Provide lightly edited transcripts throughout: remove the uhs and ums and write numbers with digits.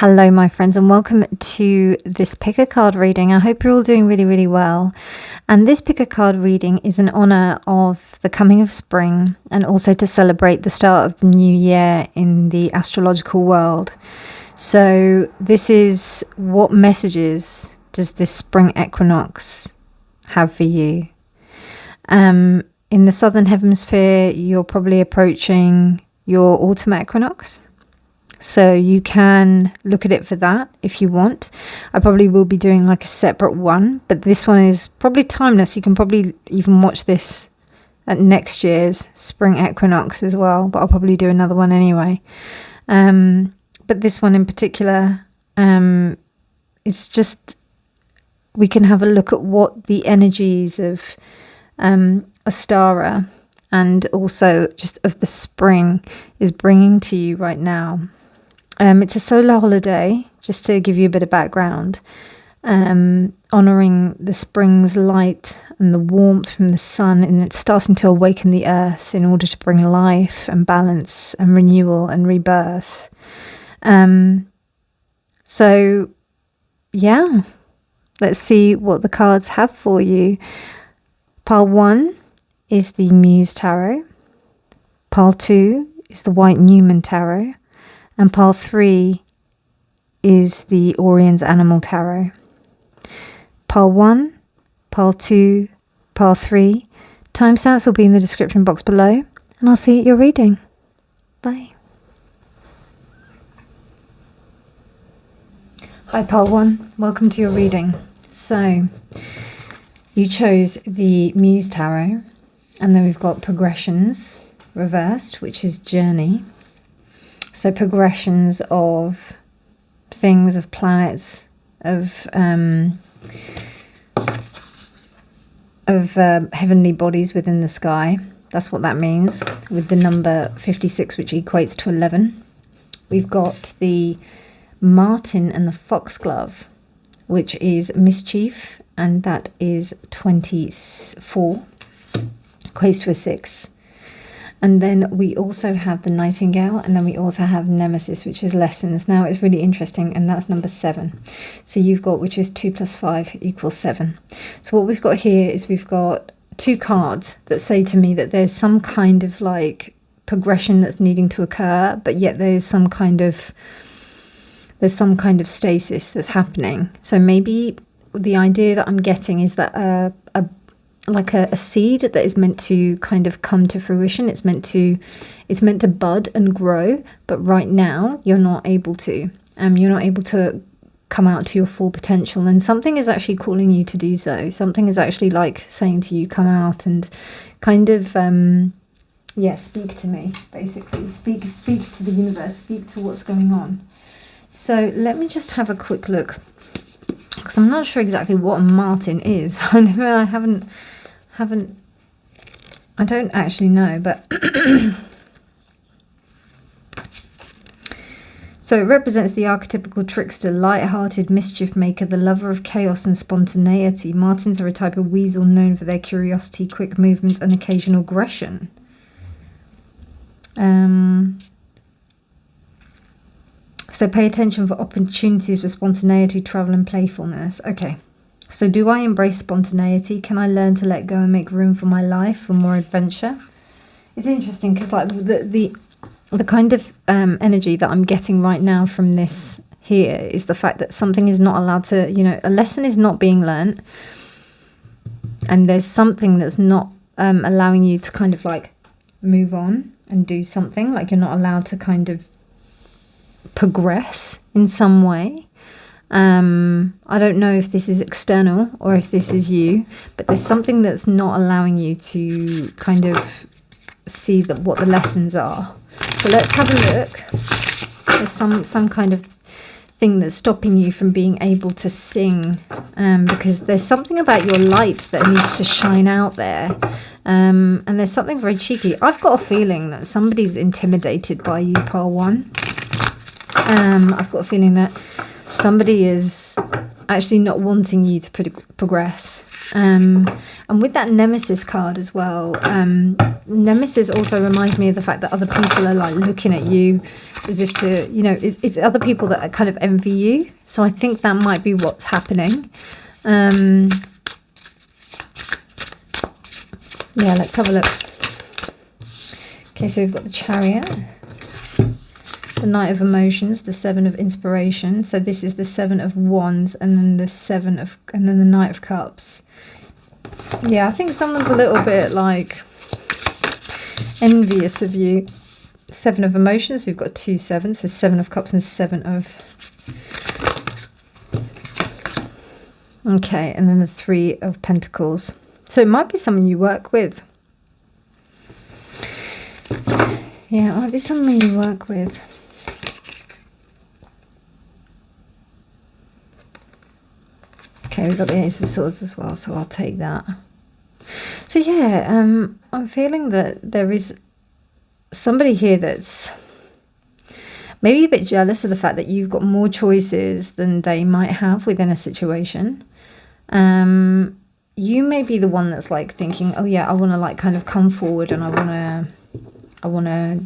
Hello, my friends, and welcome to this pick a card reading. I hope you're all doing really, really well. And this pick a card reading is in honor of the coming of spring and also to celebrate the start of the new year in the astrological world. So this is, what messages does this spring equinox have for you? In the southern hemisphere, you're probably approaching your autumn equinox. So you can look at it for that if you want. I probably will be doing like a separate one, but this one is probably timeless. You can probably even watch this at next year's spring equinox as well, but I'll probably do another one anyway. But this one in particular, it's just, we can have a look at what the energies of Ostara and also just of the spring is bringing to you right now. It's a solar holiday, just to give you a bit of background, honouring the spring's light and the warmth from the sun, and it's starting to awaken the earth in order to bring life and balance and renewal and rebirth. So, yeah, let's see what the cards have for you. Pile 1 is the Muse Tarot. Pile 2 is the White Newman Tarot. And pile 3 is the Orion's Animal Tarot. Pile 1, pile 2, pile 3. Timestamps will be in the description box below. And I'll see you at your reading. Bye. Hi pile 1, welcome to your reading. So, you chose the Muse Tarot. And then we've got Progressions reversed, which is Journey. So progressions of things, of planets, of heavenly bodies within the sky. That's what that means, with the number 56, which equates to 11. We've got the Martin and the Foxglove, which is Mischief, and that is 24, equates to a 6. And then we also have the Nightingale, and then we also have Nemesis, which is Lessons. Now it's really interesting, and that's number 7. So you've got, which is 2 plus 5 equals 7. So what we've got here is we've got 2 cards that say to me that there's some kind of like progression that's needing to occur, but yet there's some kind of stasis that's happening. So maybe the idea that I'm getting is that a seed that is meant to kind of come to fruition. It's meant to bud and grow, but right now you're not able to. You're not able to come out to your full potential, and something is actually calling you to do so. Something is actually like saying to you, come out and kind of speak to me, basically. Speak to the universe, speak to what's going on. So let me just have a quick look, because I'm not sure exactly what a Martin is. I don't actually know, but so it represents the archetypical trickster, light-hearted mischief maker, the lover of chaos and spontaneity. Martins are a type of weasel known for their curiosity, quick movements, and occasional aggression. So pay attention for opportunities for spontaneity, travel, and playfulness. Okay. So do I embrace spontaneity? Can I learn to let go and make room for my life, for more adventure? It's interesting because like the kind of energy that I'm getting right now from this here is the fact that something is not allowed to, a lesson is not being learnt. And there's something that's not allowing you to kind of like move on and do something. Like you're not allowed to kind of progress in some way. I don't know if this is external or if this is you, but there's something that's not allowing you to kind of see what the lessons are. So let's have a look. There's some kind of thing that's stopping you from being able to sing, because there's something about your light that needs to shine out there. And there's something very cheeky. I've got a feeling that somebody's intimidated by you, pile 1. I've got a feeling that somebody is actually not wanting you to progress. And with that Nemesis card as well, Nemesis also reminds me of the fact that other people are like looking at you as if to, you know, it's other people that kind of envy you. So I think that might be what's happening. Yeah, let's have a look. Okay, so we've got the Chariot, the Knight of Emotions, the Seven of Inspiration. So this is the Seven of Wands, and then and then the Knight of Cups. Yeah, I think someone's a little bit like envious of you. Seven of Emotions, we've got 2 sevens, so 7 of Cups and 7 of... Okay, and then the 3 of Pentacles. So it might be someone you work with. Yeah, it might be someone you work with. Okay, we've got the Ace of Swords as well, so I'll take that. So yeah, I'm feeling that there is somebody here that's maybe a bit jealous of the fact that you've got more choices than they might have within a situation. You may be the one that's like thinking, oh yeah, I want to like kind of come forward, and I want to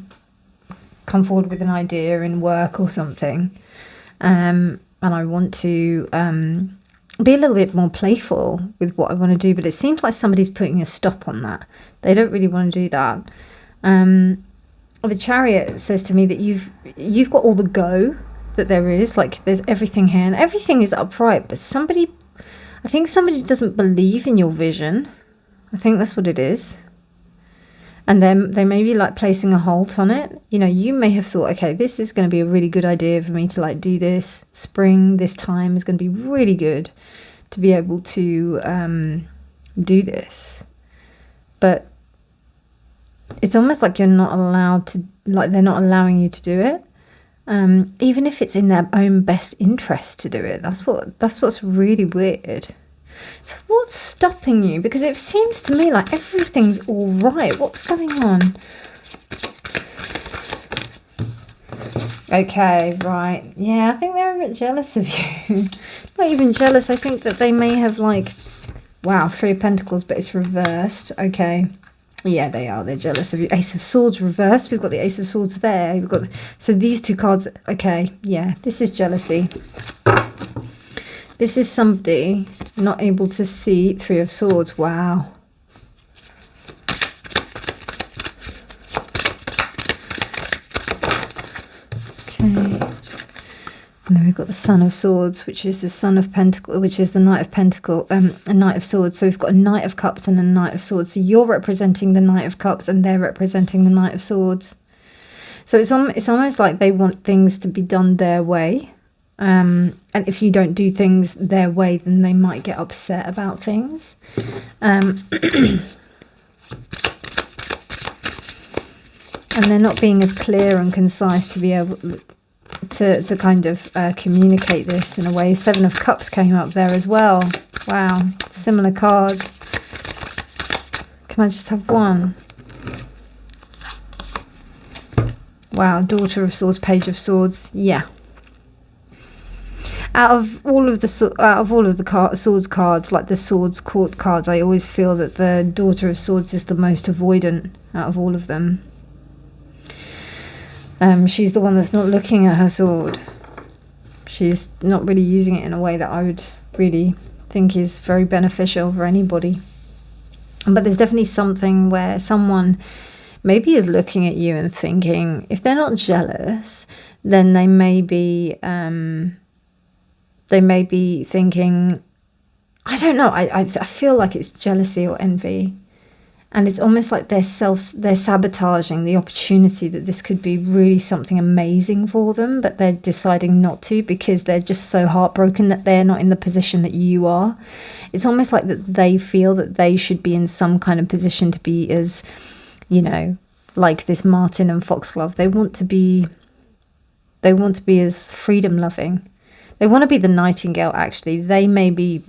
come forward with an idea in work or something, and I want to be a little bit more playful with what I want to do, but it seems like somebody's putting a stop on that. They don't really want to do that. The Chariot says to me that you've got all the go that there is, like there's everything here and everything is upright, but I think somebody doesn't believe in your vision. I think that's what it is. And then they may be like placing a halt on it. You know, you may have thought, okay, this is going to be a really good idea for me to like do this. Spring, this time is going to be really good to be able to do this. But it's almost like you're not allowed to, like they're not allowing you to do it. Even if it's in their own best interest to do it. That's what's really weird. So what's stopping you? Because it seems to me like everything's all right. What's going on? Okay, right. Yeah, I think they're a bit jealous of you. Not even jealous. I think that they may have like, wow, 3 of Pentacles, but it's reversed. Okay. Yeah, they are. They're jealous of you. Ace of Swords reversed. We've got the Ace of Swords there. We've got so these 2 cards. Okay, yeah, this is jealousy. This is somebody not able to see 3 of Swords. Wow. Okay. And then we've got the Son of Swords, which is the Son of Pentacles, which is the Knight of Pentacles, a Knight of Swords. So we've got a Knight of Cups and a Knight of Swords. So you're representing the Knight of Cups and they're representing the Knight of Swords. So it's almost like they want things to be done their way. And if you don't do things their way, then they might get upset about things. And they're not being as clear and concise to be able to kind of communicate this in a way. 7 of Cups came up there as well. Wow, similar cards. Can I just have one? Wow, Daughter of Swords, Page of Swords. Yeah. Out of all of the Swords cards, like the Swords Court cards, I always feel that the Daughter of Swords is the most avoidant out of all of them. She's the one that's not looking at her sword. She's not really using it in a way that I would really think is very beneficial for anybody. But there's definitely something where someone maybe is looking at you and thinking, if they're not jealous, then they may be thinking, I don't know, I feel like it's jealousy or envy. And it's almost like they're sabotaging the opportunity that this could be really something amazing for them, but they're deciding not to because they're just so heartbroken that they're not in the position that you are. It's almost like that they feel that they should be in some kind of position to be as, you know, like this Martin and Foxglove. They want to be as freedom loving. They want to be the Nightingale, actually. They may be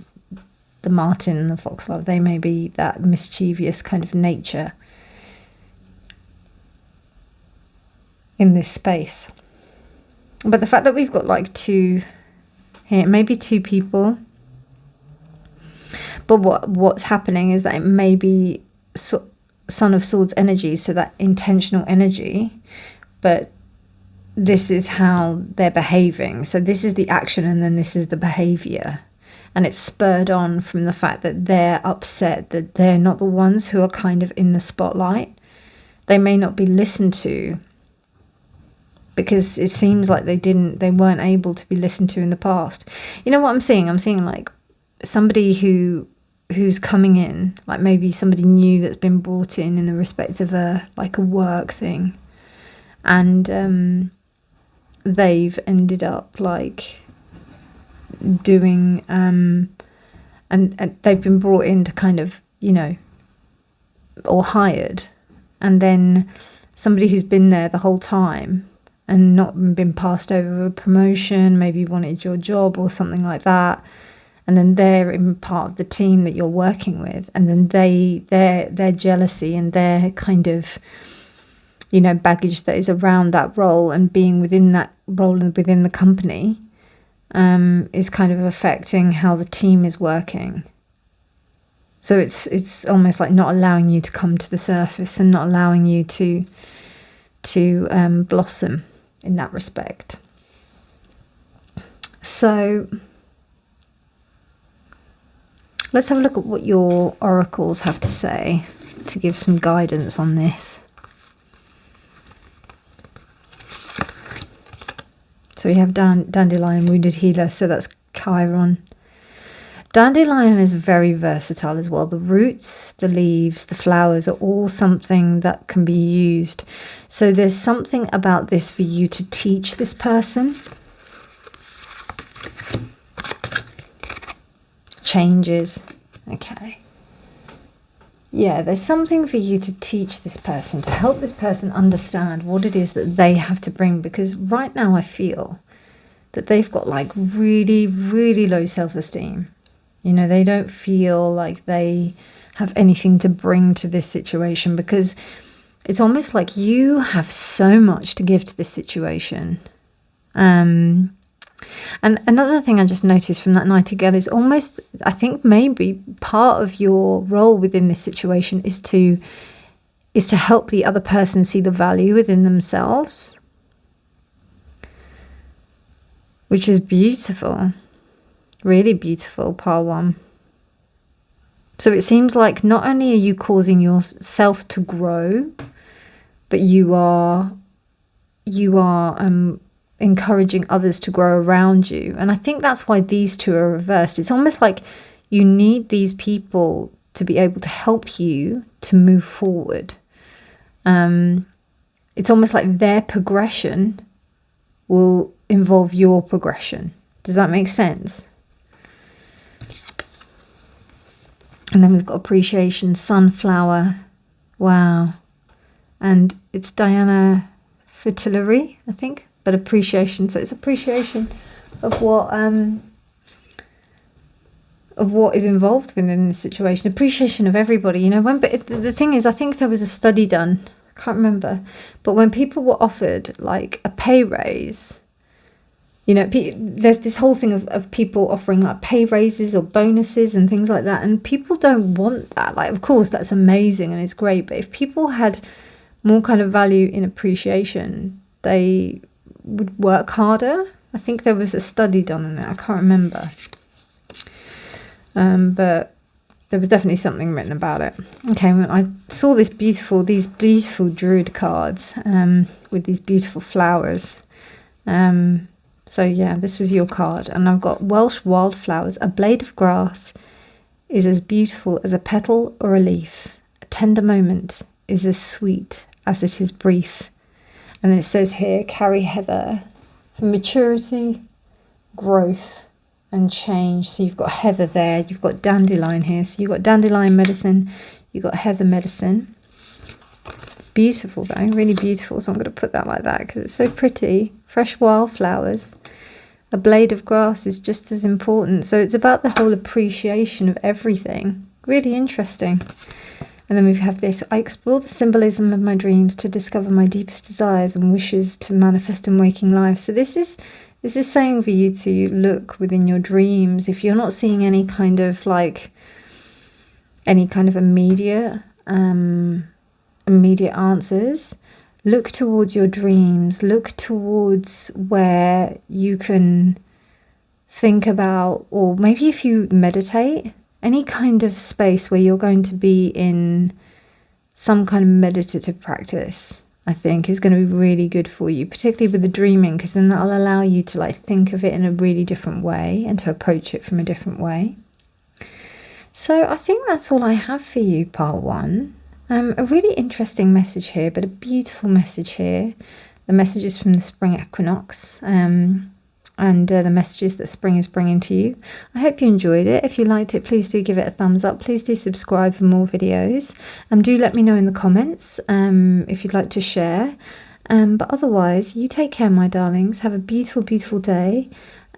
the Martin and the Foxglove. They may be that mischievous kind of nature in this space. But the fact that we've got like 2 here, maybe 2 people. But what's happening is that it may be Son of Swords energy, so that intentional energy, but this is how they're behaving. So this is the action, and then this is the behavior. And it's spurred on from the fact that they're upset that they're not the ones who are kind of in the spotlight. They may not be listened to, because it seems like they weren't able to be listened to in the past. You know what I'm seeing? I'm seeing like somebody who's coming in, like maybe somebody new that's been brought in the respect of a work thing, and they've ended up like doing and they've been brought in to kind of, you know, or hired, and then somebody who's been there the whole time and not been passed over a promotion, maybe wanted your job or something like that, and then they're in part of the team that you're working with, and then their jealousy and their kind of, you know, baggage that is around that role and being within that role and within the company is kind of affecting how the team is working. So it's almost like not allowing you to come to the surface and not allowing you to blossom in that respect. So let's have a look at what your oracles have to say to give some guidance on this. So we have Dandelion, Wounded Healer, so that's Chiron. Dandelion is very versatile as well. The roots, the leaves, the flowers are all something that can be used. So there's something about this for you to teach this person. Changes. Okay. Yeah, there's something for you to teach this person, to help this person understand what it is that they have to bring. Because right now I feel that they've got like really, really low self-esteem. You know, they don't feel like they have anything to bring to this situation, because it's almost like you have so much to give to this situation. And another thing I just noticed from that nightingale is almost, I think maybe part of your role within this situation is to help the other person see the value within themselves, which is beautiful, really beautiful, part one. So it seems like not only are you causing yourself to grow, but you are encouraging others to grow around you. And I think that's why these two are reversed. It's almost like you need these people to be able to help you to move forward. It's almost like their progression will involve your progression. Does that make sense? And then we've got appreciation, sunflower. Wow. And it's Diana Fritillary, I think. But appreciation, so it's appreciation of what is involved within this situation, appreciation of everybody, you know. But the thing is, I think there was a study done, I can't remember, but when people were offered like a pay raise, you know, there's this whole thing of people offering like pay raises or bonuses and things like that, and people don't want that. Like, of course that's amazing and it's great, but if people had more kind of value in appreciation, they would work harder. I think there was a study done on it, I can't remember, but there was definitely something written about it. Okay, when I saw these beautiful druid cards with these beautiful flowers, so yeah, this was your card, and I've got Welsh wildflowers. A blade of grass is as beautiful as a petal or a leaf. A tender moment is as sweet as it is brief. And then it says here, carry heather for maturity, growth, and change. So you've got heather there, you've got dandelion here. So you've got dandelion medicine, you've got heather medicine. Beautiful though, really beautiful. So I'm going to put that like that because it's so pretty. Fresh wildflowers. A blade of grass is just as important. So it's about the whole appreciation of everything. Really interesting. And then we have this, I explore the symbolism of my dreams to discover my deepest desires and wishes to manifest in waking life. So this is saying for you to look within your dreams. If you're not seeing any kind of like any kind of immediate answers. Look towards your dreams. Look towards where you can think about, or maybe if you meditate, any kind of space where you're going to be in some kind of meditative practice, I think is going to be really good for you, particularly with the dreaming, because then that'll allow you to like think of it in a really different way and to approach it from a different way. So I think that's all I have for you, part 1. A really interesting message here, but a beautiful message here. The messages from the spring equinox, and the messages that spring is bringing to you. I hope you enjoyed it. If you liked it, please do give it a thumbs up. Please do subscribe for more videos. Do let me know in the comments if you'd like to share. But otherwise, you take care, my darlings. Have a beautiful, beautiful day.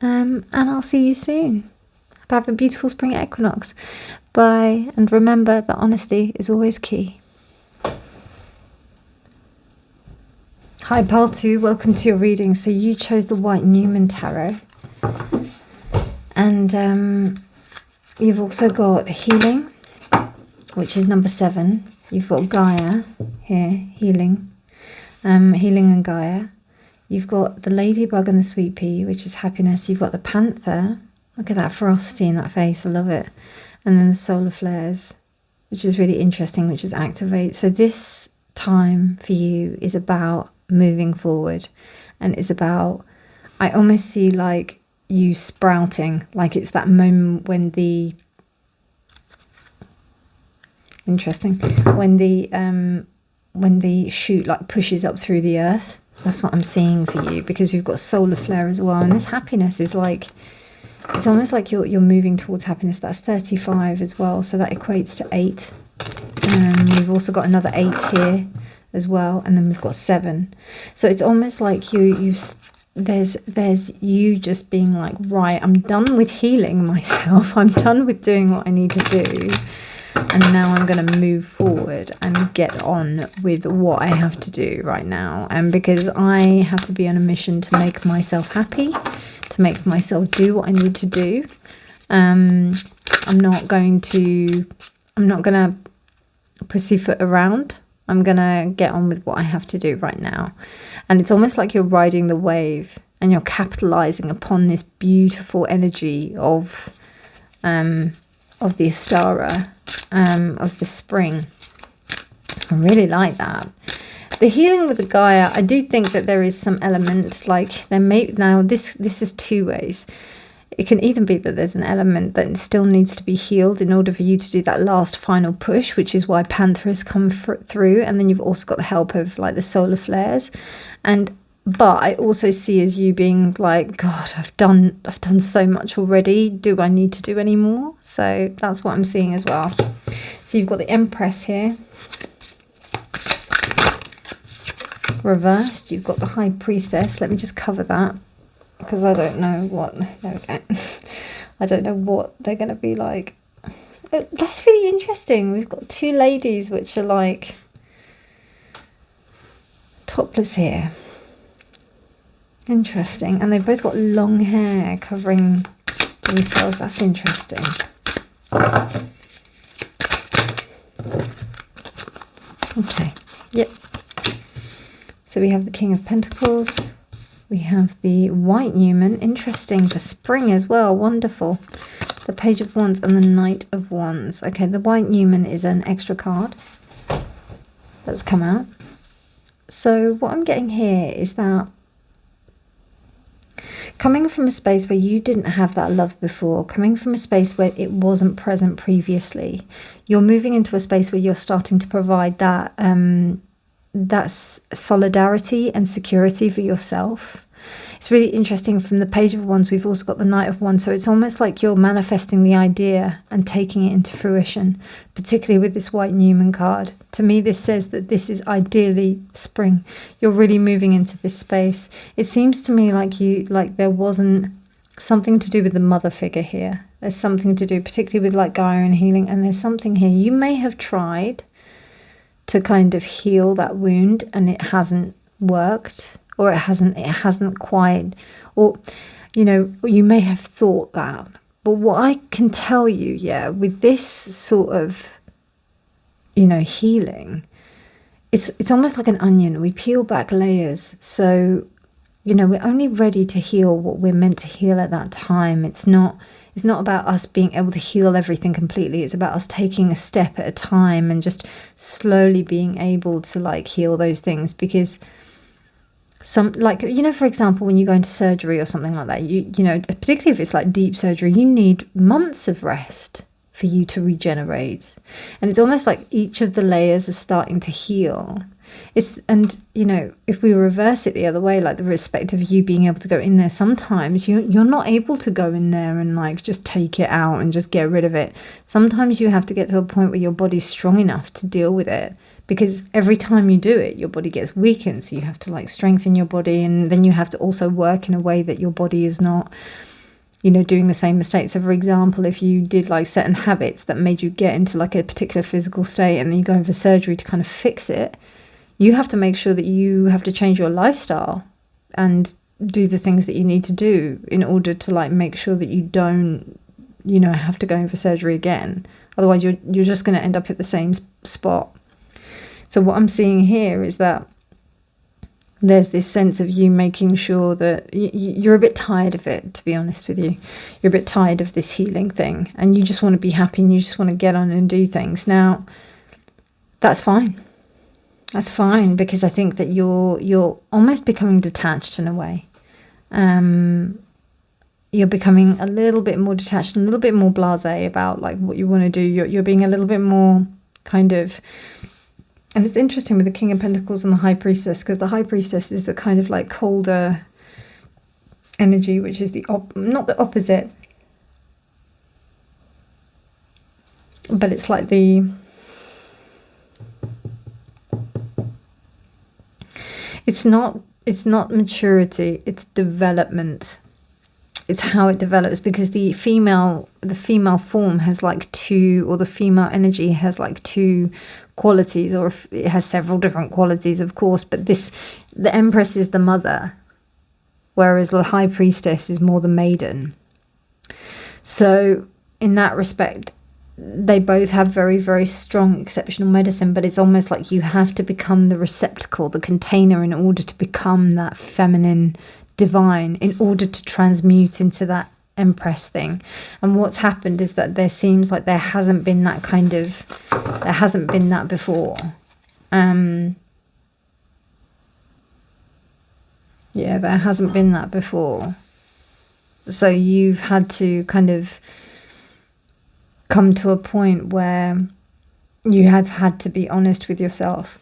And I'll see you soon. Have a beautiful spring equinox. Bye. And remember that honesty is always key. Hi, Pile 2, welcome to your reading. So you chose the White Newman Tarot. And you've also got Healing, which is number 7. You've got Gaia here, Healing. Healing and Gaia. You've got the Ladybug and the Sweet Pea, which is Happiness. You've got the Panther. Look at that ferocity in that face, I love it. And then the Solar Flares, which is really interesting, which is Activate. So this time for you is about moving forward, and it's about, I almost see like you sprouting, like it's that moment when the when the shoot like pushes up through the earth. That's what I'm seeing for you, because we've got Solar Flare as well, and this Happiness is like, it's almost like you're moving towards happiness. That's 35 as well, so that equates to 8. We've also got another 8 here as well, and then we've got 7. So it's almost like there's you just being like, right, I'm done with healing myself. I'm done with doing what I need to do, and now I'm going to move forward and get on with what I have to do right now. And because I have to be on a mission to make myself happy, to make myself do what I need to do. I'm not going to pussyfoot around. I'm going to get on with what I have to do right now. And it's almost like you're riding the wave and you're capitalizing upon this beautiful energy of the Astara, of the spring. I really like that. The healing with the Gaia, I do think that there is some element, like there may, now this is 2 ways. It can even be that there's an element that still needs to be healed in order for you to do that last final push, which is why Panther has come through. And then you've also got the help of like the Solar Flares. But I also see as you being like, God, I've done so much already. Do I need to do any more? So that's what I'm seeing as well. So you've got the Empress here. Reversed, you've got the High Priestess. Let me just cover that, because I don't know what, there we go. I don't know what they're going to be like. That's really interesting. We've got 2 ladies which are like topless here. Interesting. And they've both got long hair covering themselves. That's interesting. Okay. Yep. So we have the King of Pentacles. We have the White Newman. Interesting. For spring as well. Wonderful. The Page of Wands and the Knight of Wands. Okay, the White Newman is an extra card that's come out. So what I'm getting here is that coming from a space where you didn't have that love before, coming from a space where it wasn't present previously, you're moving into a space where you're starting to provide that that's solidarity and security for yourself. It's really interesting. From the Page of Wands, we've also got the Knight of Wands. So it's almost like you're manifesting the idea and taking it into fruition, particularly with this White Newman card. To me, this says that this is ideally spring. You're really moving into this space. It seems to me like there wasn't something to do with the mother figure here. There's something to do, particularly with like Gaia and healing. And there's something here. You may have tried to kind of heal that wound and it hasn't worked, or it hasn't quite, or you know, you may have thought that. But what I can tell you, yeah, with this sort of you know, healing, it's almost like an onion. We peel back layers. So, you know, we're only ready to heal what we're meant to heal at that time. It's not about us being able to heal everything completely. It's about us taking a step at a time and just slowly being able to like heal those things. Because some, like, you know, for example, when you go into surgery or something like that, you know, particularly if it's like deep surgery, you need months of rest for you to regenerate. And it's almost like each of the layers are starting to heal. And you know, if we reverse it the other way, like the respect of you being able to go in there, sometimes you're not able to go in there and like just take it out and just get rid of it. Sometimes you have to get to a point where your body's strong enough to deal with it, because every time you do it, your body gets weakened. So you have to like strengthen your body, and then you have to also work in a way that your body is not, you know, doing the same mistakes. So for example, if you did like certain habits that made you get into like a particular physical state, and then you go in for surgery to kind of fix it, you have to make sure that you have to change your lifestyle and do the things that you need to do in order to like make sure that you don't, you know, have to go in for surgery again. Otherwise you're just going to end up at the same spot. So what I'm seeing here is that there's this sense of you making sure that you're a bit tired of it, to be honest with you. You're a bit tired of this healing thing, and you just want to be happy, and you just want to get on and do things. Now, that's fine. That's fine, because I think that you're almost becoming detached in a way. You're becoming a little bit more detached, and a little bit more blasé about like what you want to do. You're being a little bit more kind of. And it's interesting with the King of Pentacles and the High Priestess, because the High Priestess is the kind of like colder energy, which is not the opposite, but it's like it's not maturity, it's development. It's how it develops, because the female form has like two, or the female energy has like two qualities, or it has several different qualities, of course, but the Empress is the mother, whereas the High Priestess is more the maiden. So in that respect, they both have very, very strong exceptional medicine, but it's almost like you have to become the receptacle, the container, in order to become that feminine divine, in order to transmute into that Empress thing. And what's happened is that there seems like there hasn't been that before. Yeah, there hasn't been that before. So you've had to kind of come to a point where you have had to be honest with yourself,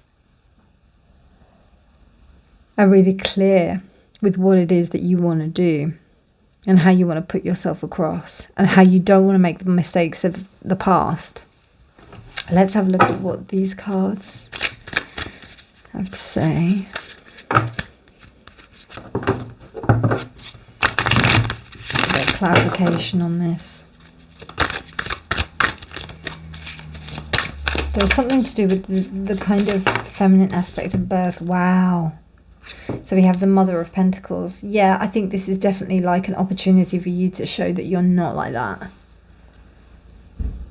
are really clear with what it is that you want to do, and how you want to put yourself across, and how you don't want to make the mistakes of the past. Let's have a look at what these cards have to say. A bit of clarification on this. There's something to do with the kind of feminine aspect of birth. Wow. So we have the Mother of Pentacles. Yeah, I think this is definitely like an opportunity for you to show that you're not like that.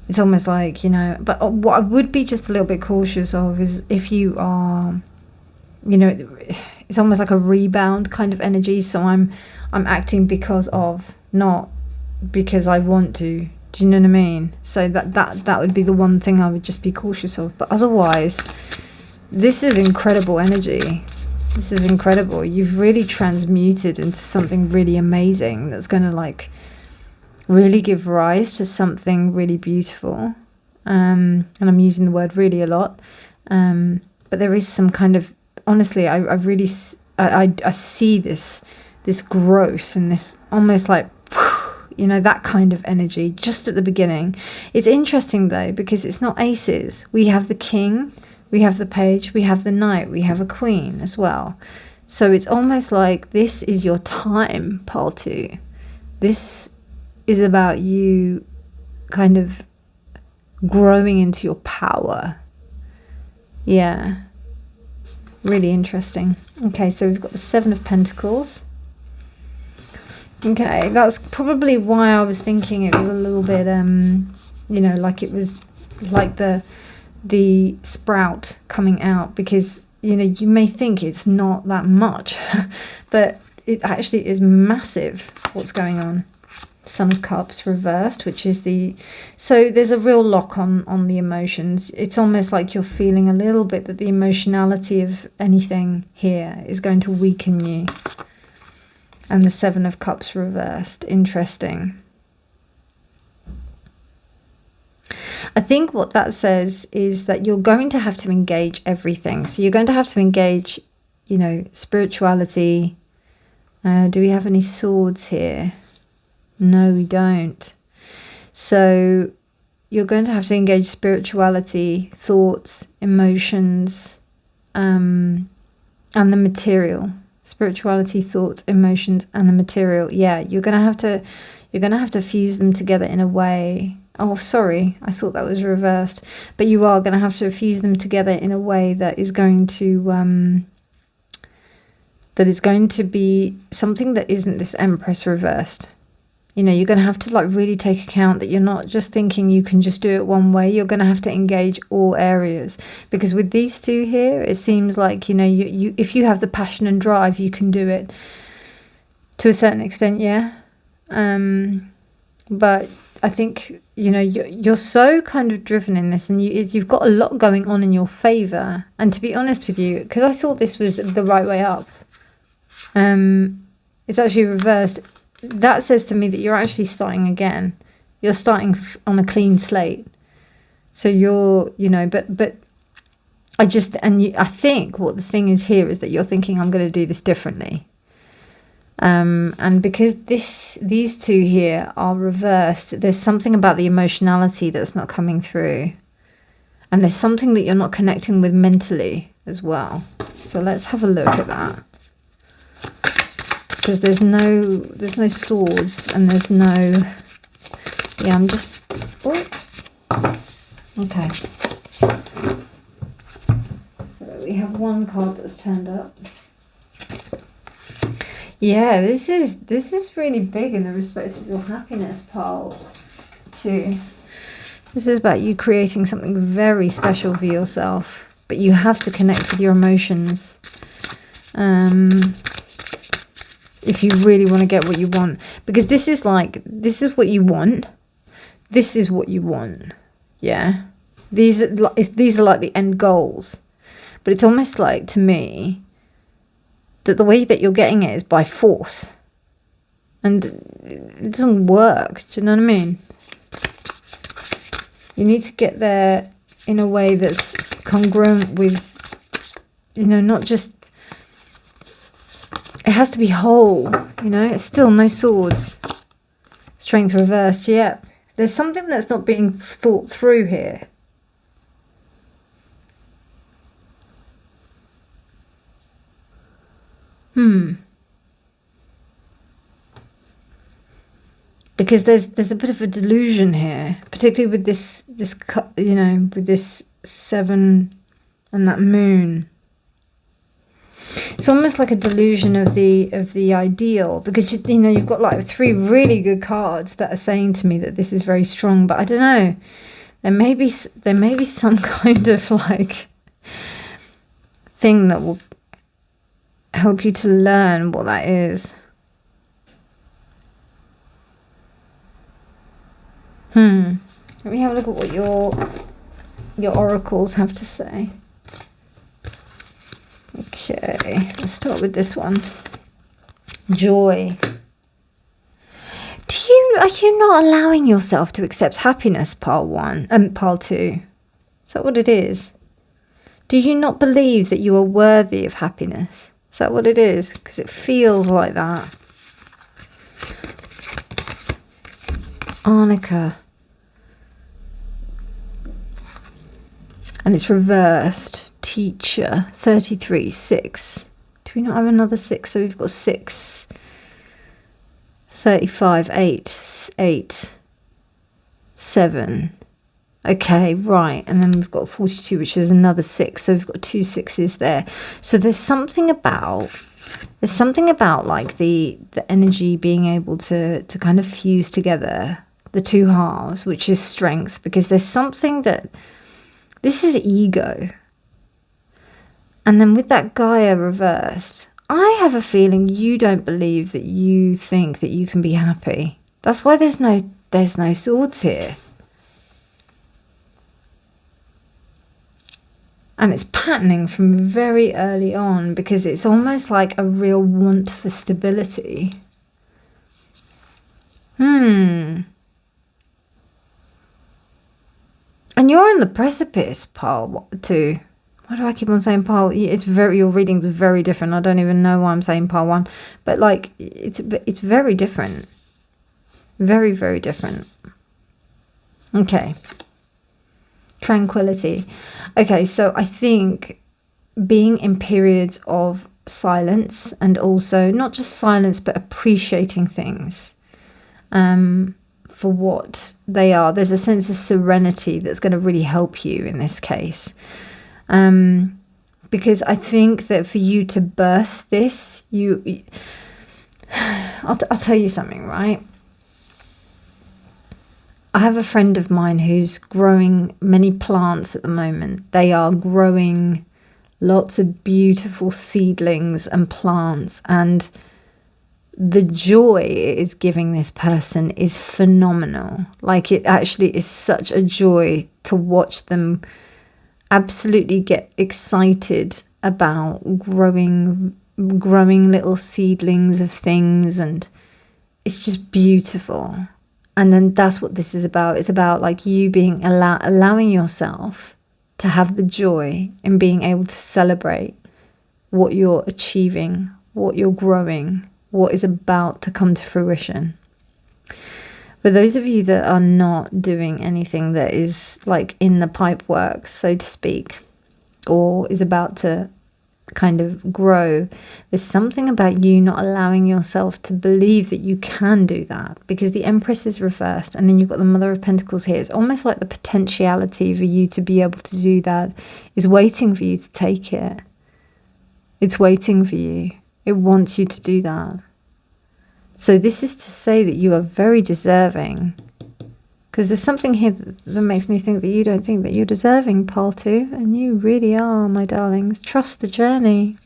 It's almost like, you know, but what I would be just a little bit cautious of is if you are, you know, it's almost like a rebound kind of energy. So I'm acting because of, not because I want to. Do you know what I mean? So that would be the one thing I would just be cautious of. But otherwise, this is incredible energy. This is incredible. You've really transmuted into something really amazing that's going to like really give rise to something really beautiful. And I'm using the word really a lot. But there is some kind of, honestly, I see this growth and this almost like, you know, that kind of energy just at the beginning. It's interesting though, because it's not aces. We have the King, we have the Page, we have the Knight, we have a Queen as well. So it's almost like this is your time, Pile 2. This is about you kind of growing into your power. Yeah. Really interesting. Okay, so we've got the Seven of Pentacles. Okay, that's probably why I was thinking it was a little bit, you know, like it was like the the sprout coming out, because you know, you may think it's not that much, but it actually is massive what's going on. Son of Cups reversed, which is so there's a real lock on the emotions. It's almost like you're feeling a little bit that the emotionality of anything here is going to weaken you. And the Seven of Cups reversed. Interesting. I think what that says is that you're going to have to engage everything. So you're going to have to engage, you know, spirituality. Do we have any swords here? No, we don't. So you're going to have to engage spirituality, thoughts, emotions, and the material. Spirituality, thoughts, emotions, and the material. Yeah, you're gonna have to fuse them together in a way. Oh, sorry, I thought that was reversed. But you are gonna have to fuse them together in a way that is going to be something that isn't this Empress reversed. You know, you're going to have to like really take account that you're not just thinking you can just do it one way. You're going to have to engage all areas, because with these two here, it seems like, you know, you if you have the passion and drive, you can do it to a certain extent, yeah. But I think, you know, you're so kind of driven in this, and you've got a lot going on in your favor. And to be honest with you, because I thought this was the right way up, it's actually reversed. That says to me that you're actually starting again. You're starting on a clean slate. So you're, you know, but I think what the thing is here is that you're thinking, I'm going to do this differently. And because these two here are reversed, there's something about the emotionality that's not coming through. And there's something that you're not connecting with mentally as well. So let's have a look at that. Because there's no swords, and there's no, yeah, I'm just, oh, okay. So we have one card that's turned up. Yeah, this is really big in the respect of your happiness, pile 2. This is about you creating something very special for yourself, but you have to connect with your emotions. If you really want to get what you want, because this is what you want. This is what you want. Yeah. These are like the end goals. But it's almost like, to me, that the way that you're getting it is by force. And it doesn't work. Do you know what I mean? You need to get there in a way that's congruent with, you know, not just, it has to be whole, you know. It's still no swords. Strength reversed, yeah. There's something that's not being thought through here. Because there's a bit of a delusion here, particularly with this you know, with this 7 and that moon. It's almost like a delusion of the ideal, because you know, you've got like 3 really good cards that are saying to me that this is very strong, but I don't know. There may be some kind of like thing that will help you to learn what that is. Let me have a look at what your oracles have to say. Okay, let's start with this one. Joy. Are you not allowing yourself to accept happiness, pile 1 pile 2? Is that what it is? Do you not believe that you are worthy of happiness? Is that what it is? Because it feels like that. Arnica. And it's reversed. Teacher. 33. 6. Do we not have another 6? So we've got 6. 35. 8. 8. 7. Okay, right. And then we've got 42, which is another 6. So we've got 2 6s there. So there's something about like the energy being able to kind of fuse together the 2 halves, which is strength, because there's something that This is ego. And then with that Gaia reversed, I have a feeling you don't believe that you think that you can be happy. That's why there's no swords here. And it's patterning from very early on, because it's almost like a real want for stability. And you're on the precipice, pile 2. Why do I keep on saying pile? Your reading's very different. I don't even know why I'm saying pile 1. But like, it's very different. Very, very different. Okay. Tranquility. Okay, so I think being in periods of silence, and also not just silence, but appreciating things for what they are. There's a sense of serenity that's going to really help you in this case. Because I think that for you to birth this, I'll tell you something, right? I have a friend of mine who's growing many plants at the moment. They are growing lots of beautiful seedlings and plants, and the joy it is giving this person is phenomenal. Like, it actually is such a joy to watch them absolutely get excited about growing little seedlings of things, and it's just beautiful. And then that's what this is about. It's about like you being allowing yourself to have the joy in being able to celebrate what you're achieving, what you're growing, what is about to come to fruition. For those of you that are not doing anything that is like in the pipe work, so to speak, or is about to kind of grow, there's something about you not allowing yourself to believe that you can do that, because the Empress is reversed, and then you've got the Mother of Pentacles here. It's almost like the potentiality for you to be able to do that is waiting for you to take it. It's waiting for you. It wants you to do that. So this is to say that you are very deserving, because there's something here that makes me think that you don't think that you're deserving, pile 2, and you really are, my darlings. Trust the journey.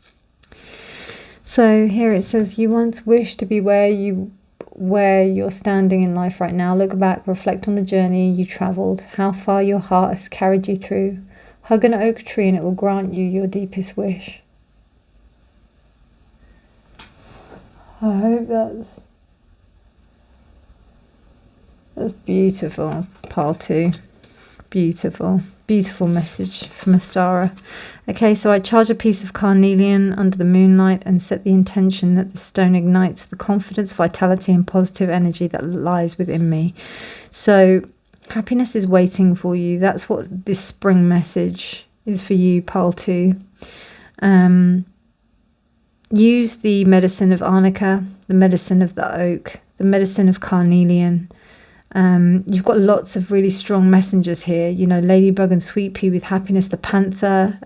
So here it says, you once wished to be where you're standing in life right now. Look back, reflect on the journey you traveled, how far your heart has carried you through. Hug an oak tree and it will grant you your deepest wish. I hope that's beautiful, pile 2. Beautiful, beautiful message from Astara. Okay, so I charge a piece of carnelian under the moonlight and set the intention that the stone ignites the confidence, vitality, and positive energy that lies within me. So happiness is waiting for you. That's what this spring message is for you, pile 2. Use the medicine of arnica, the medicine of the oak, the medicine of carnelian. You've got lots of really strong messengers here. You know, Ladybug and Sweet Pea with happiness, the panther,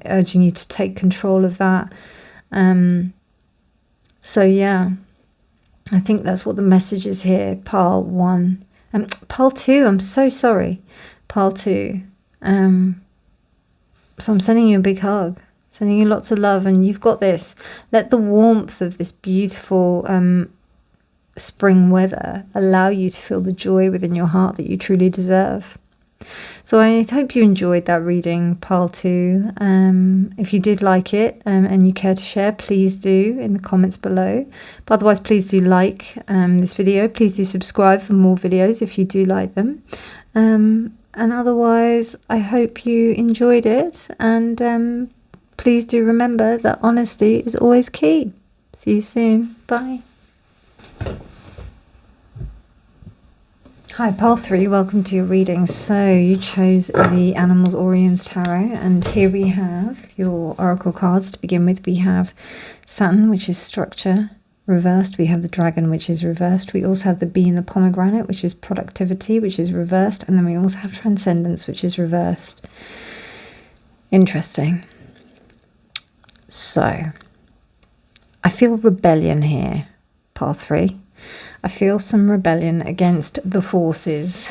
urging you to take control of that. So yeah, I think that's what the message is here, pile 1. Pile 2, I'm so sorry, pile 2. So I'm sending you a big hug. Sending you lots of love, and you've got this. Let the warmth of this beautiful spring weather allow you to feel the joy within your heart that you truly deserve. So I hope you enjoyed that reading, pile 2. If you did like it and you care to share, please do in the comments below. But otherwise, please do like this video. Please do subscribe for more videos if you do like them. And otherwise, I hope you enjoyed it, and please do remember that honesty is always key. See you soon. Bye. Hi, pile 3. Welcome to your reading. So you chose the Animals Oriens Tarot, and here we have your oracle cards. To begin with, we have Saturn, which is structure, reversed. We have the Dragon, which is reversed. We also have the Bee and the Pomegranate, which is productivity, which is reversed. And then we also have Transcendence, which is reversed. Interesting. So, I feel rebellion here, pile 3. I feel some rebellion against the forces.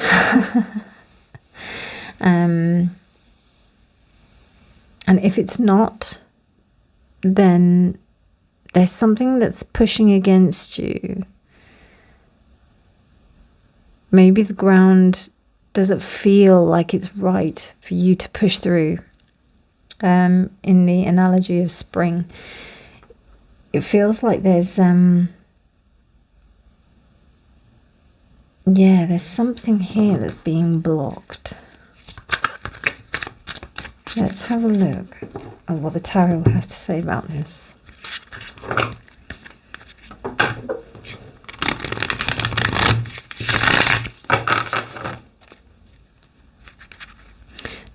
And if it's not, then there's something that's pushing against you. Maybe the ground doesn't feel like it's right for you to push through. In the analogy of spring, it feels like there's there's something here that's being blocked. Let's have a look at what the tarot has to say about this.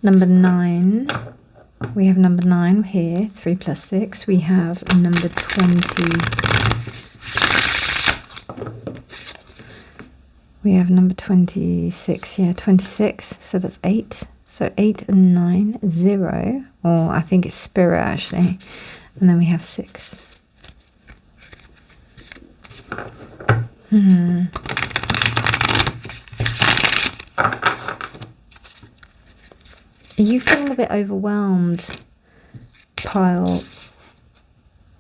Number 9. We have number 9 here, 3 plus 6. We have number 20. We have number 26 here, 26. So that's 8. So 8 and 9, 0. Or I think it's spirit actually. And then we have 6. Are you feeling a bit overwhelmed? Pile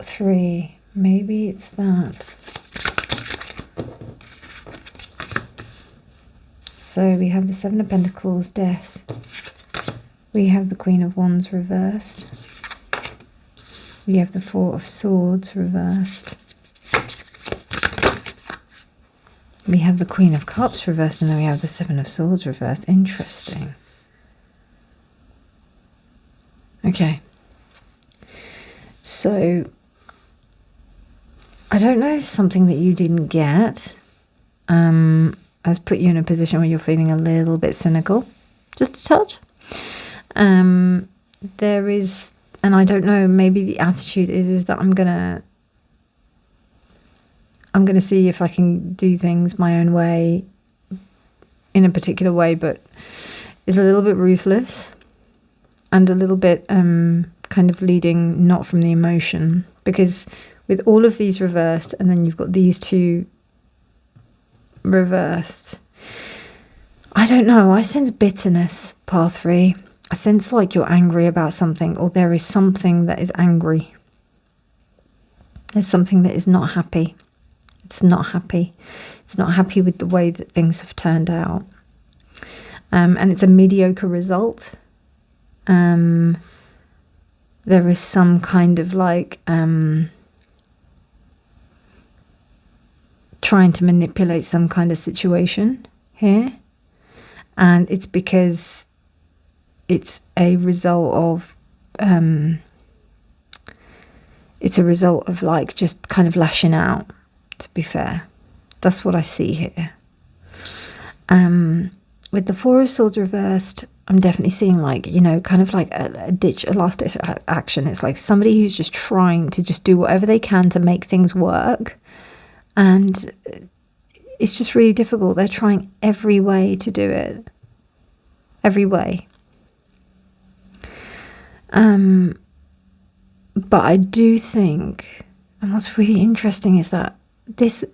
3. Maybe it's that. So we have the 7 of Pentacles, Death. We have the Queen of Wands reversed. We have the 4 of Swords reversed. We have the Queen of Cups reversed, and then we have the 7 of Swords reversed. Interesting. Okay. So, I don't know if something that you didn't get has put you in a position where you're feeling a little bit cynical. Just a touch. There is, and I don't know, maybe the attitude is that I'm gonna see if I can do things my own way, in a particular way, but is a little bit ruthless and a little bit kind of leading not from the emotion, because with all of these reversed and then you've got these 2 reversed, I don't know, I sense bitterness, pile 3. I sense like you're angry about something, or there is something that is angry. There's something that is not happy. It's not happy. It's not happy with the way that things have turned out. And it's a mediocre result. There is some kind of like trying to manipulate some kind of situation here, and it's because it's a result of like just kind of lashing out, to be fair. That's what I see here. With the 4 of Swords reversed, I'm definitely seeing like, you know, kind of like a last ditch action. It's like somebody who's just trying to just do whatever they can to make things work. And it's just really difficult. They're trying every way to do it. Every way. But I do think, and what's really interesting is that this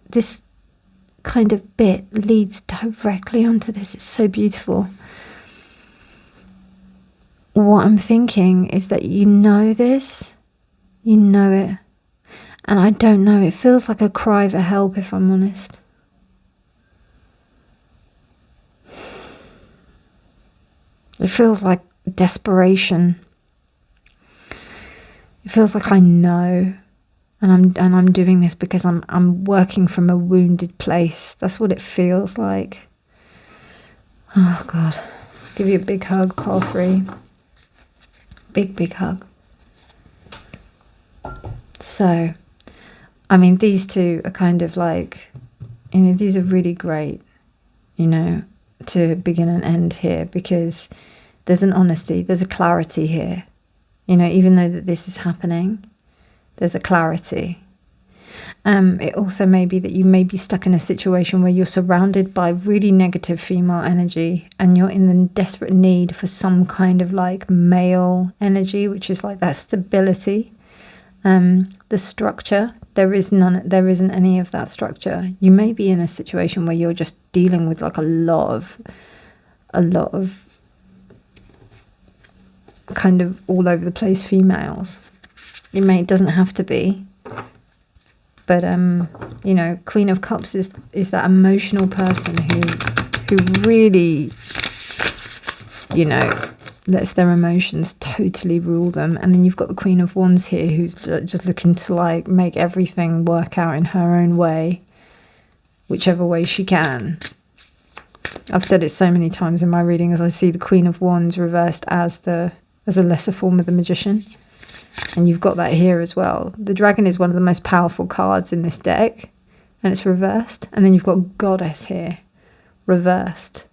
kind of bit leads directly onto this. It's so beautiful. What I'm thinking is that you know this, you know it, and I don't know, it feels like a cry for help, if I'm honest. It feels like desperation. It feels like I know, and I'm doing this because I'm working from a wounded place. That's what it feels like. Oh God, give you a big hug, pile 3. Big hug. So, I mean, these 2 are kind of like, you know, these are really great, you know, to begin and end here, because there's an honesty, there's a clarity here. You know, even though that this is happening, there's a clarity. It also may be that you may be stuck in a situation where you're surrounded by really negative female energy, and you're in the desperate need for some kind of like male energy, which is like that stability. The structure, there isn't any of that structure. You may be in a situation where you're just dealing with like a lot of kind of all over the place females. It doesn't have to be. But, you know, Queen of Cups is that emotional person who really, you know, lets their emotions totally rule them. And then you've got the Queen of Wands here, who's just looking to, like, make everything work out in her own way, whichever way she can. I've said it so many times in my readings. I see the Queen of Wands reversed as a lesser form of the Magician. And you've got that here as well. The Dragon is one of the most powerful cards in this deck, and it's reversed. And then you've got Goddess here, reversed.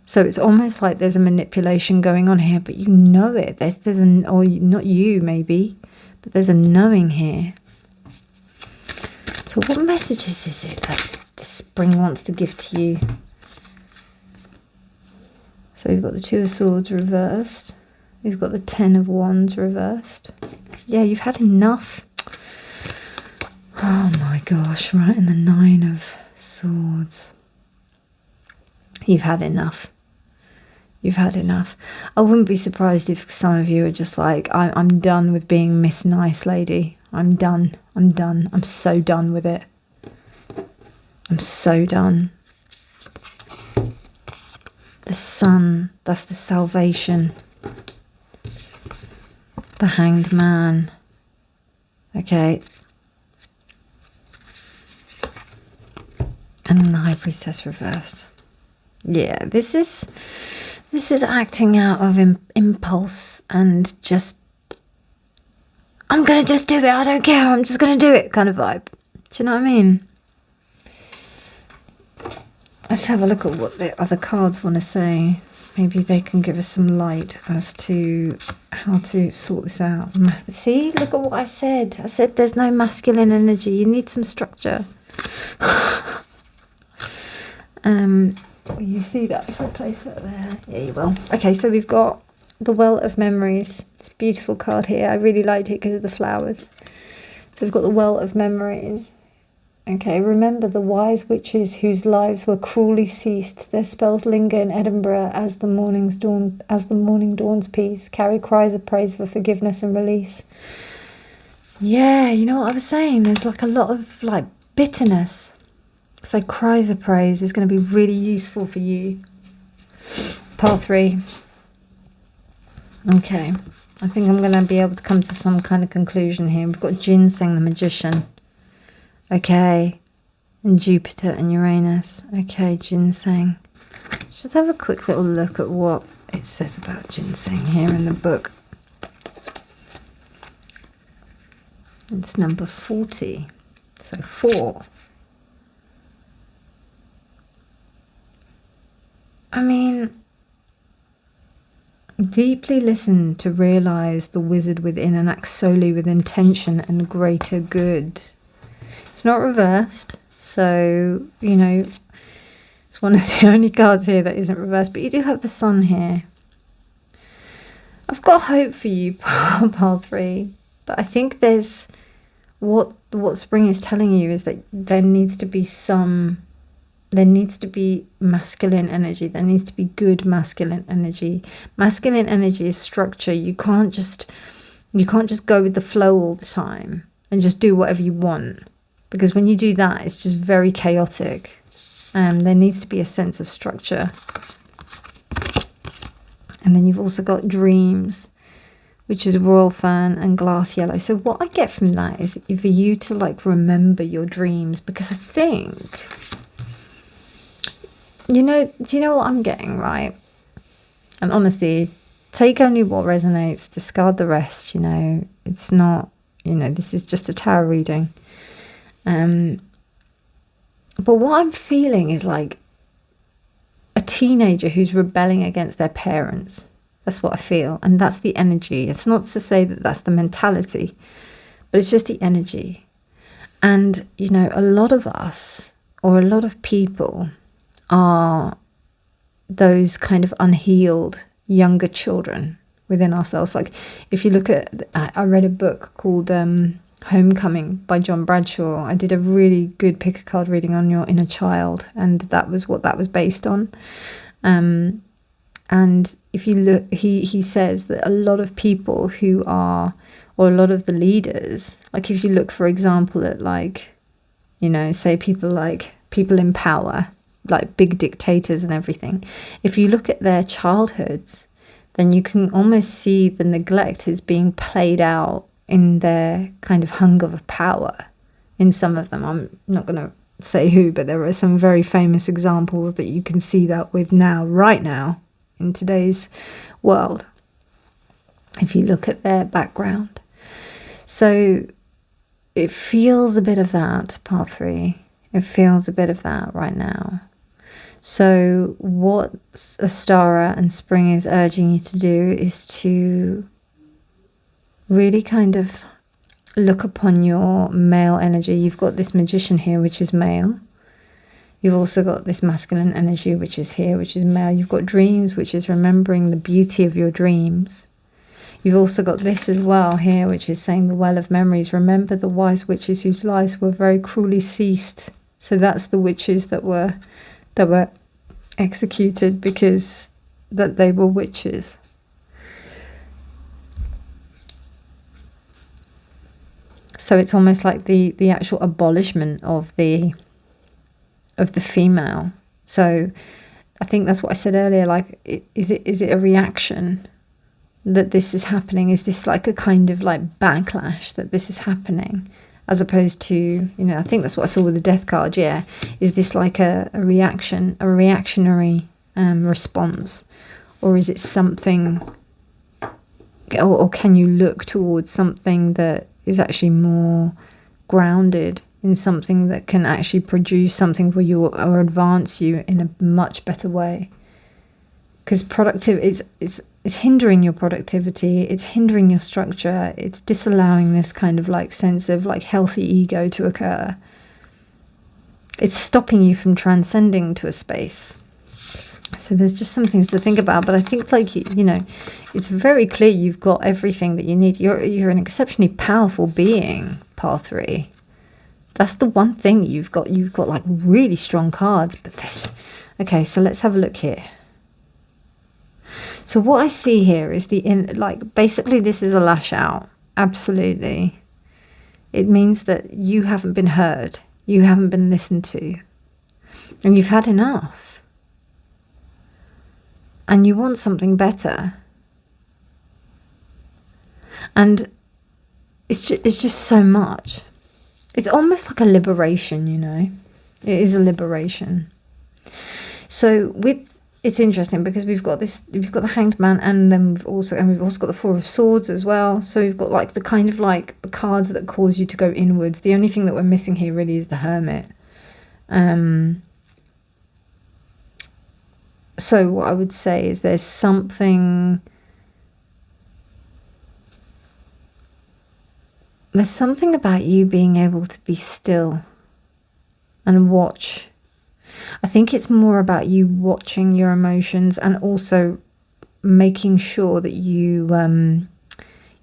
So it's almost like there's a manipulation going on here, but you know it. There's or not you maybe, but there's a knowing here. So what messages is it that the Spring wants to give to you? So you've got the Two of Swords reversed. You've got the Ten of Wands reversed. Yeah, you've had enough. Oh my gosh, right, and the Nine of Swords. You've had enough. You've had enough. I wouldn't be surprised if some of you are just like, I'm done with being Miss Nice Lady. I'm done. I'm done. I'm so done with it. I'm so done. The Sun, that's the salvation. The Hanged Man. Okay. And then the High Priestess reversed. Yeah, this is acting out of impulse and just, I'm going to just do it. I don't care. I'm just going to do it kind of vibe. Do you know what I mean? Let's have a look at what the other cards want to say. Maybe they can give us some light as to how to sort this out. See, look at what I said. I said there's no masculine energy. You need some structure. Will you see that if I place that there? Yeah, you will. Okay, so we've got the Well of Memories. This beautiful card here. I really liked it because of the flowers. So we've got the Well of Memories. Okay, remember the wise witches whose lives were cruelly ceased. Their spells linger in Edinburgh as the morning dawns peace. Carry cries of praise for forgiveness and release. Yeah, you know what I was saying? There's like a lot of like bitterness. So cries of praise is going to be really useful for you. Part 3. Okay, I think I'm going to be able to come to some kind of conclusion here. We've got Ginseng the Magician. Okay, and Jupiter and Uranus. Okay, Ginseng. Let's just have a quick little look at what it says about Ginseng here in the book. It's number 40. So 4. I mean, deeply listen to realize the wizard within and act solely with intention and greater good. It's not reversed, so, you know, it's one of the only cards here that isn't reversed, but you do have the Sun here. I've got hope for you, Part 3, but I think there's, what Spring is telling you is that there needs to be masculine energy. There needs to be good masculine energy. Masculine energy is structure. You can't just go with the flow all the time and just do whatever you want. Because when you do that, it's just very chaotic. There needs to be a sense of structure. And then you've also got Dreams, which is Royal Fern and Glass Yellow. So what I get from that is for you to like remember your dreams. Because I think, do you know what I'm getting, right? And honestly, take only what resonates, discard the rest, It's not, this is just a tarot reading. But what I'm feeling is like a teenager who's rebelling against their parents. That's what I feel. And that's the energy. It's not to say that that's the mentality, but it's just the energy. And, a lot of us, or a lot of people, are those kind of unhealed younger children within ourselves. Like if you look at, I read a book called Homecoming by John Bradshaw. I did a really good pick a card reading on your inner child, and that was what that was based on. And if you look, he says that a lot of people who are, or a lot of the leaders, like if you look, for example, at like, you know, say people in power, like big dictators and everything, if you look at their childhoods, then you can almost see the neglect is being played out in their kind of hunger for power. In some of them, I'm not going to say who, but there are some very famous examples that you can see that with now, right now, in today's world, if you look at their background. So it feels a bit of that, part 3. It feels a bit of that right now. So what Astara and Spring is urging you to do is to really kind of look upon your male energy. You've got this Magician here, which is male. You've also got this masculine energy, which is here, which is male. You've got dreams, which is remembering the beauty of your dreams. You've also got this as well here, which is saying the well of memories. Remember the wise witches whose lives were very cruelly seized. So that's the witches that were executed because that they were witches. So it's almost like the actual abolishment of the female. So I think that's what I said earlier, like, is it a reaction that this is happening? Is this like a kind of like backlash that this is happening, as opposed to, you know, I think that's what I saw with the death card, yeah. Is this like a reactionary response? Or is it something, or can you look towards something that is actually more grounded in something that can actually produce something for you or advance you in a much better way? Because it's hindering your productivity, it's hindering your structure, it's disallowing this kind of like sense of like healthy ego to occur. It's stopping you from transcending to a space. So there's just some things to think about, but I think, like, you know, it's very clear you've got everything that you need. You're an exceptionally powerful being, part 3. That's the one thing you've got. You've got like really strong cards, but this. Okay, so let's have a look here. So what I see here is basically this is a lash out. Absolutely. It means that you haven't been heard. You haven't been listened to. And you've had enough. And you want something better. And it's just so much. It's almost like a liberation, you know. It is a liberation. So it's interesting because we've got the Hanged Man, and then we've also got the Four of Swords as well. So we've got like the kind of like cards that cause you to go inwards. The only thing that we're missing here really is the Hermit. So what I would say is there's something about you being able to be still and watch. I think it's more about you watching your emotions and also making sure that you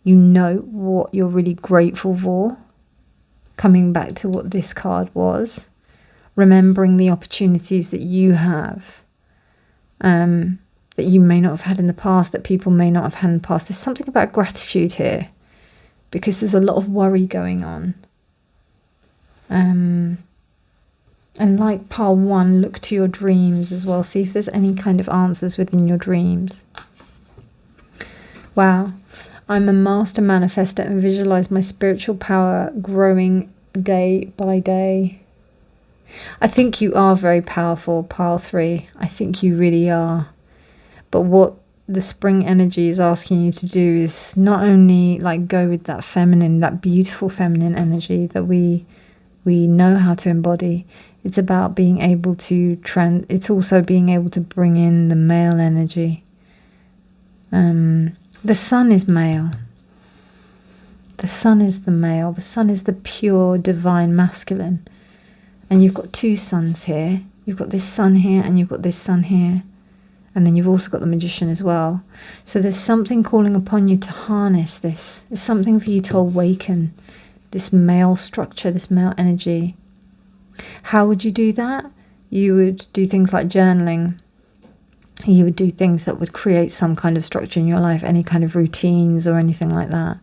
know what you're really grateful for. Coming back to what this card was, remembering the opportunities that you have. That you may not have had in the past, that people may not have had in the past. There's something about gratitude here, because there's a lot of worry going on. And like part 1, look to your dreams as well. See if there's any kind of answers within your dreams. Wow. I'm a master manifester and visualize my spiritual power growing day by day. I think you are very powerful, pile 3. I think you really are. But what the spring energy is asking you to do is not only like go with that feminine, that beautiful feminine energy that we know how to embody. It's about being able to it's also being able to bring in the male energy. The sun is male. The sun is the male. The sun is the pure divine masculine. And you've got 2 suns here. You've got this sun here and you've got this sun here. And then you've also got the Magician as well. So there's something calling upon you to harness this. There's something for you to awaken this male structure, this male energy. How would you do that? You would do things like journaling. you would do things that would create some kind of structure in your life, any kind of routines or anything like that.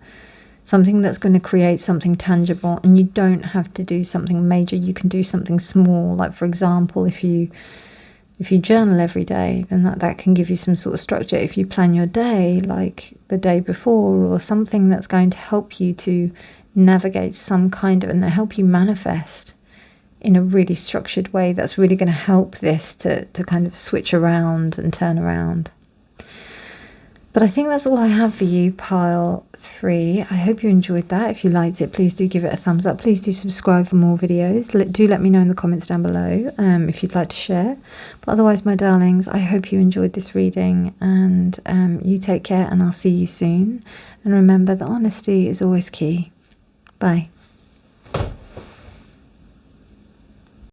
Something that's going to create something tangible, and you don't have to do something major. You can do something small. Like, for example, if you journal every day, then that can give you some sort of structure. If you plan your day, like the day before, or something that's going to help you to navigate some kind of, and help you manifest in a really structured way, that's really going to help this to kind of switch around and turn around. But I think that's all I have for you, pile 3. I hope you enjoyed that. If you liked it, please do give it a thumbs up. Please do subscribe for more videos. Do let me know in the comments down below if you'd like to share. But otherwise, my darlings, I hope you enjoyed this reading, and you take care, and I'll see you soon. And remember that honesty is always key. Bye.